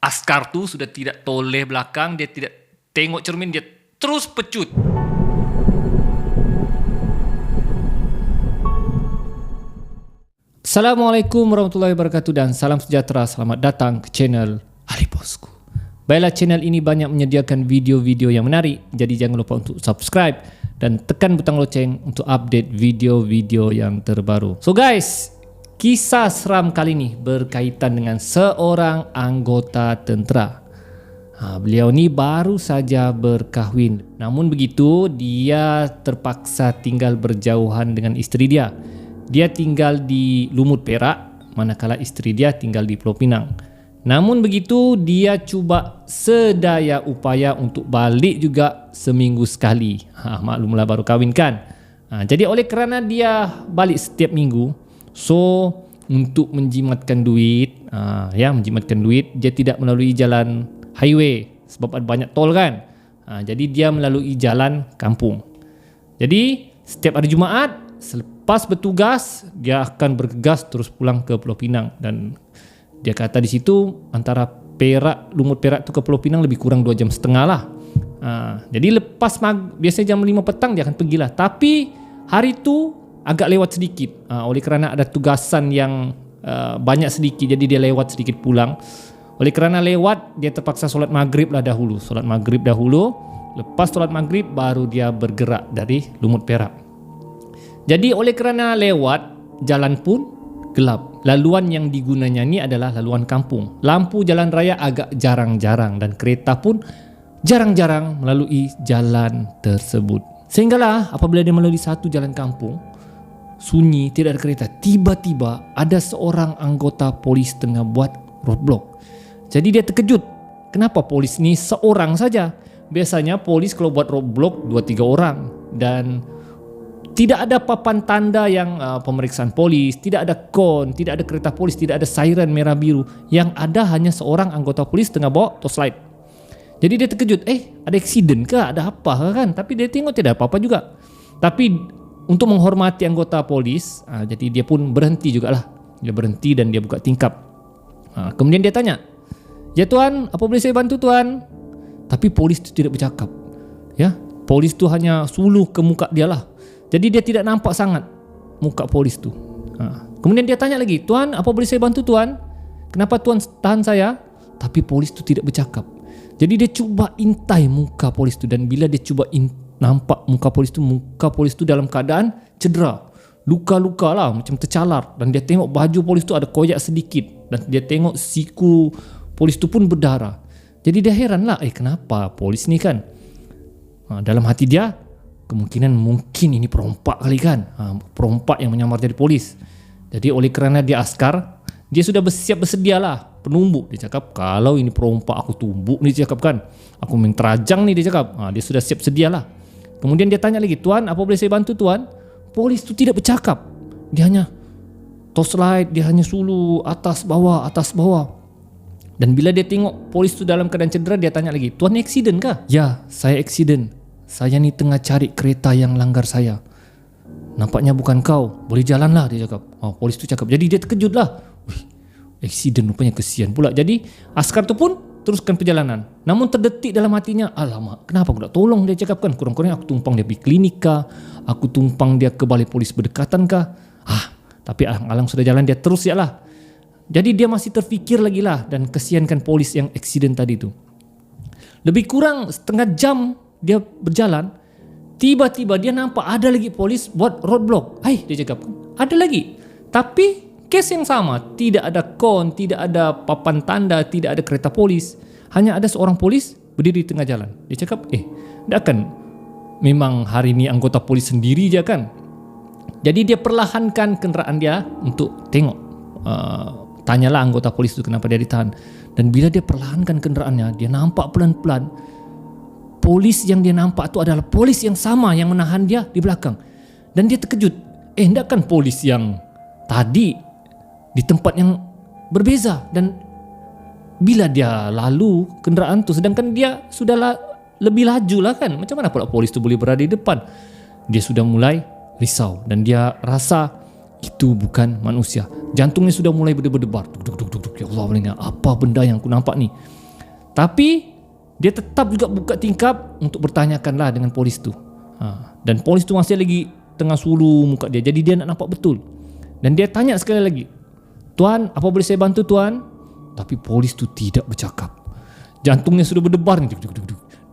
Askar tu sudah tidak toleh belakang, dia tidak tengok cermin, dia terus pecut. Assalamualaikum warahmatullahi wabarakatuh dan salam sejahtera. Selamat datang ke channel Ali Bosku. Baiklah, channel ini banyak menyediakan video-video yang menarik, jadi jangan lupa untuk subscribe dan tekan butang loceng untuk update video-video yang terbaru. So guys, kisah seram kali ini berkaitan dengan seorang anggota tentera. Beliau ni baru saja berkahwin. Namun begitu, dia terpaksa tinggal berjauhan dengan isteri dia. Dia tinggal di Lumut Perak, manakala isteri dia tinggal di Pulau Pinang. Namun begitu, dia cuba sedaya upaya untuk balik juga seminggu sekali. Maklumlah baru kahwin kan. Jadi oleh kerana dia balik setiap minggu, so untuk menjimatkan duit, dia tidak melalui jalan highway sebab ada banyak tol kan. Jadi dia melalui jalan kampung. Jadi setiap hari Jumaat selepas bertugas, dia akan bergegas terus pulang ke Pulau Pinang. Dan dia kata di situ antara Lumut Perak tu ke Pulau Pinang lebih kurang 2 jam setengah lah. Jadi lepas biasanya jam 5 petang dia akan pergilah. Tapi hari tu agak lewat sedikit, oleh kerana ada tugasan yang banyak sedikit, jadi dia lewat sedikit pulang. Oleh kerana lewat, dia terpaksa solat maghrib lah dahulu. Solat maghrib dahulu, lepas solat maghrib baru dia bergerak dari Lumut Perak. Jadi oleh kerana lewat, jalan pun gelap. Laluan yang digunanya ni adalah laluan kampung. Lampu jalan raya agak jarang-jarang dan kereta pun jarang-jarang melalui jalan tersebut. Sehinggalah apabila dia melalui satu jalan kampung, sunyi, tidak ada kereta, tiba-tiba ada seorang anggota polis tengah buat roadblock. Jadi dia terkejut. Kenapa polis ni seorang saja? Biasanya polis kalau buat roadblock 2-3 orang. Dan tidak ada papan tanda yang pemeriksaan polis, tidak ada kon, tidak ada kereta polis, tidak ada siren merah biru. Yang ada hanya seorang anggota polis tengah bawa torchlight. Jadi dia terkejut, ada accident ke? Ada apa kan? Tapi dia tengok tidak ada apa-apa juga. Tapi untuk menghormati anggota polis, jadi dia pun berhenti jugalah. Dia berhenti dan dia buka tingkap. Kemudian dia tanya, "Ya tuan, apa boleh saya bantu tuan?" Tapi polis itu tidak bercakap. Ya, polis itu hanya suluh ke muka dia lah. Jadi dia tidak nampak sangat muka polis tu. Kemudian dia tanya lagi, "Tuan, apa boleh saya bantu tuan? Kenapa tuan tahan saya?" Tapi polis tu tidak bercakap. Jadi dia cuba intai muka polis tu, dan bila dia cuba nampak muka polis tu dalam keadaan cedera, luka-luka lah, macam tercalar. Dan dia tengok baju polis tu ada koyak sedikit, dan dia tengok siku polis tu pun berdarah. Jadi dia heran lah, kenapa polis ni kan? Dalam hati dia, mungkin ini perompak kali kan, perompak yang menyamar jadi polis. Jadi oleh kerana dia askar, dia sudah bersedia lah penumbuk. Dia cakap, kalau ini perompak aku tumbuk ni, dia cakap kan, aku main terajang ni, dia cakap. Dia sudah siap sedia lah. Kemudian dia tanya lagi, "Tuan, apa boleh saya bantu tuan?" Polis tu tidak bercakap. Dia hanya torchlight, dia hanya suluh atas bawah, atas bawah. Dan bila dia tengok polis tu dalam keadaan cedera, dia tanya lagi, "Tuan ni accident kah?" "Ya, saya accident. Saya ni tengah cari kereta yang langgar saya." "Nampaknya bukan kau. Boleh jalan lah," dia cakap. Polis tu cakap. Jadi dia terkejut lah. Accident rupanya, kesian pula. Jadi askar tu pun teruskan perjalanan. Namun terdetik dalam hatinya, "Alamak, kenapa aku tak tolong?" dia cakap kan. Kurang-kurang aku tumpang dia pergi klinik kah? Aku tumpang dia ke balai polis berdekatan kah? Tapi alang-alang sudah jalan, dia terus ya lah. Jadi dia masih terfikir lagi lah, dan kesiankan polis yang accident tadi tu. Lebih kurang setengah jam dia berjalan, tiba-tiba dia nampak ada lagi polis buat roadblock. Dia cakap, ada lagi. Tapi kes yang sama, tidak ada kon, tidak ada papan tanda, tidak ada kereta polis. Hanya ada seorang polis berdiri di tengah jalan. Dia cakap, tak kan memang hari ini anggota polis sendiri je kan? Jadi dia perlahankan kenderaan dia untuk tengok. Tanyalah anggota polis itu kenapa dia ditahan. Dan bila dia perlahankan kenderaannya, dia nampak pelan-pelan polis yang dia nampak itu adalah polis yang sama yang menahan dia di belakang. Dan dia terkejut. Tak kan polis yang tadi di tempat yang berbeza. Dan bila dia lalu kenderaan tu, sedangkan dia sudah lebih laju lah kan, macam mana pula polis tu boleh berada di depan? Dia sudah mulai risau dan dia rasa itu bukan manusia. Jantungnya sudah mulai berdebar-debar. Ya Allah, mendengar apa benda yang aku nampak ni. Tapi dia tetap juga buka tingkap untuk bertanyakanlah dengan polis tu. Dan polis tu masih lagi tengah sulu muka dia. Jadi dia nak nampak betul. Dan dia tanya sekali lagi, "Tuan, apa boleh saya bantu tuan?" Tapi polis tu tidak bercakap. Jantungnya sudah berdebar ni.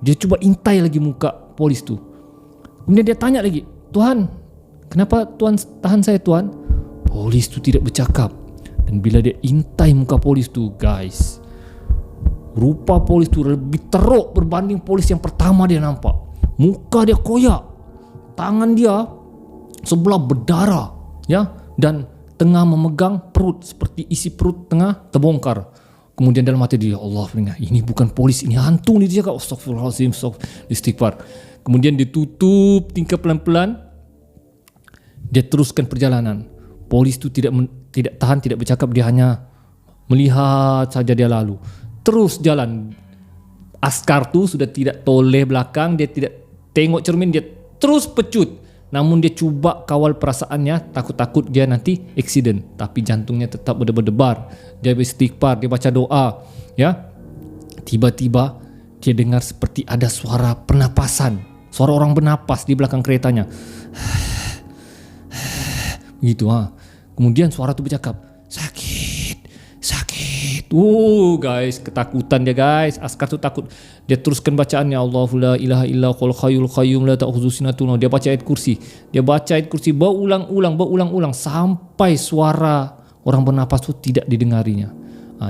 Dia cuba intai lagi muka polis tu. Kemudian dia tanya lagi, "Tuan, kenapa tuan tahan saya tuan?" Polis tu tidak bercakap. Dan bila dia intai muka polis tu, guys, rupa polis tu lebih teruk berbanding polis yang pertama dia nampak. Muka dia koyak, tangan dia sebelah berdarah, ya, dan tengah memegang perut, seperti isi perut tengah terbongkar. Kemudian dalam hati dia, Allah, ini bukan polis, ini hantu ni. Dia cakap, astagfirullahaladzim, istighfar. Kemudian dia tutup tingkap pelan-pelan. Dia teruskan perjalanan. Polis tu tidak tahan, tidak bercakap. Dia hanya melihat saja dia lalu. Terus jalan. Askar tu sudah tidak toleh belakang. Dia tidak tengok cermin. Dia terus pecut. Namun dia cuba kawal perasaannya, takut-takut dia nanti accident. Tapi jantungnya tetap berdebar. Dia beristighfar, dia baca doa, ya. Tiba-tiba dia dengar seperti ada suara pernapasan, suara orang bernapas di belakang keretanya. Begitu. Kemudian suara itu bercakap, sakit. Guys, ketakutan dia guys. Askar tu takut. Dia teruskan bacaannya, Allahu la ilaha illa huwal hayyul qayyum la ta'khudhuhu sinatun. Dia baca ayat kursi. Berulang-ulang sampai suara orang bernapas tu tidak didengarinya.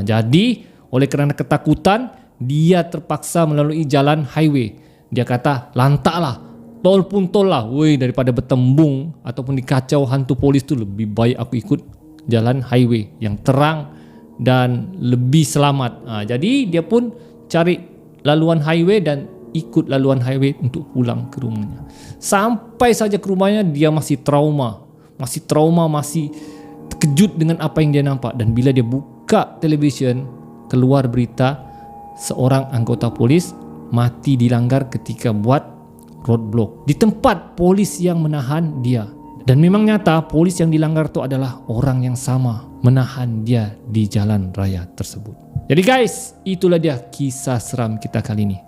Jadi oleh kerana ketakutan, dia terpaksa melalui jalan highway. Dia kata, lantaklah, tol pun tol lah. Daripada bertembung ataupun dikacau hantu polis tu, lebih baik aku ikut jalan highway yang terang dan lebih selamat. Jadi dia pun cari laluan highway dan ikut laluan highway untuk pulang ke rumahnya. Sampai saja ke rumahnya, dia masih trauma, masih terkejut dengan apa yang dia nampak. Dan bila dia buka televisyen, keluar berita seorang anggota polis mati dilanggar ketika buat roadblock di tempat polis yang menahan dia. Dan memang nyata polis yang dilanggar itu adalah orang yang sama menahan dia di jalan raya tersebut. Jadi guys, itulah dia kisah seram kita kali ini.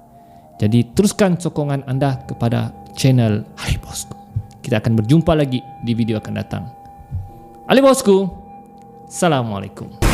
Jadi teruskan sokongan anda kepada channel Ali Bosku. Kita akan berjumpa lagi di video akan datang. Ali Bosku, Assalamualaikum.